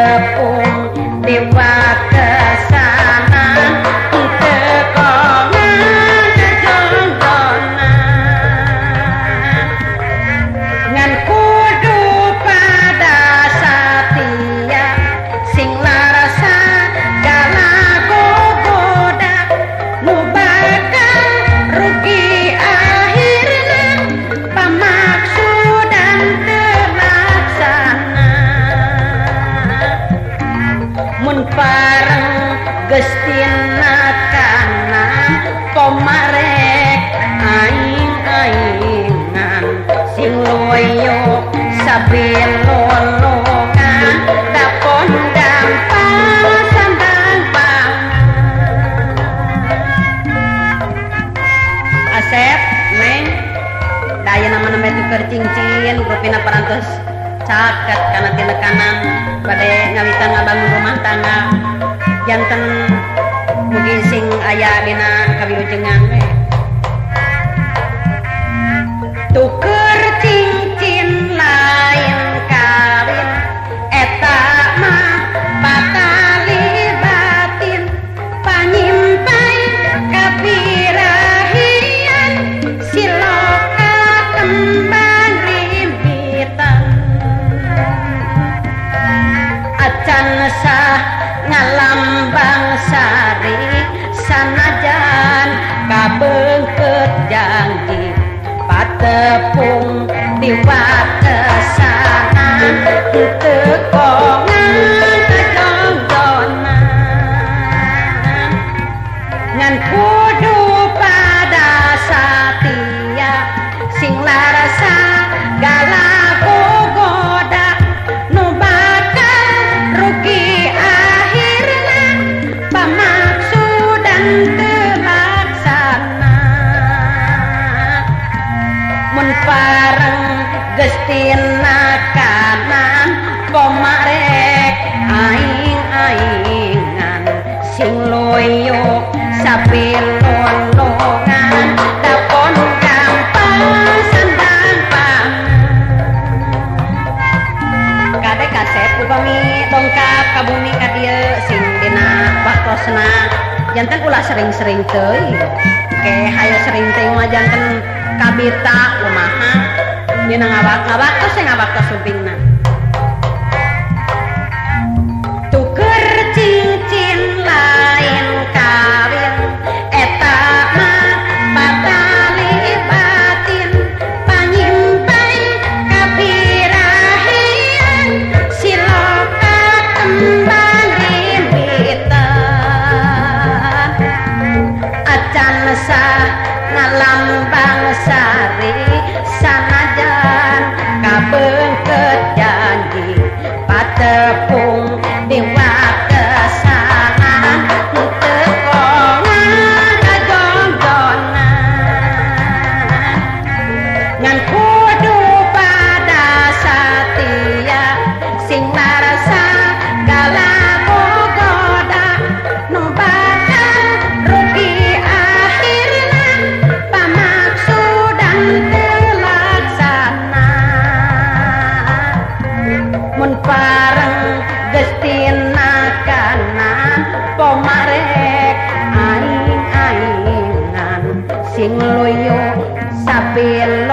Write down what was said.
patepung dewa kesanan tekongan kejondonan ngan kudu pada satia sing larasa galago goda nu bakal rugi akhirna pamaksudan terlaksana mun pareng gestina kana pomarek aing-aingan sing loyo sabilolongan dapon dampang sandang Asep, Neng, daya nama-nama tuker cincin, grupina parantos caket karena tinekanan pada ngawitan ngabangun rumah tangga janten mungkin sing aya dina kawilujengan we tuker cincin lain kawin eta mah patali batin panyimpai kapirahian siloka kembang rimbitan acan sah ngalambang sari sanajan kabeungkeut janji patepung diwatesanan teu kongan kejongjonan ngan kudu pada satia sing larasa galago goda nu bakal rugi akhirna pamaksudan terlaksana mun pareng gestina kanan pomarek aing-aingan sing loyo sabilolongan dapon gampang sandang pangan kade kasep upami dongkap ka bumi ka dieu sing dina waktosna janten ulah sering-sering teuing ke hayo sering teuing mah janten kabita kumaha dina ngawak-ngawak sing ngawak supingna tuker cincin lain kawin eta mah patali batin panyimpai kapirahian siloka kembang rimbitan acan sah ngalambang sari sanajan kabeungkeut janji patepung dewa kesanan teu kongan kajongjonan ngan kudu pada satia sing larasa galago goda nu bakal rugi akhirna pamaksudan terlaksana mun pareng gestina kanan pomarek aing-aingan sing loyo sabil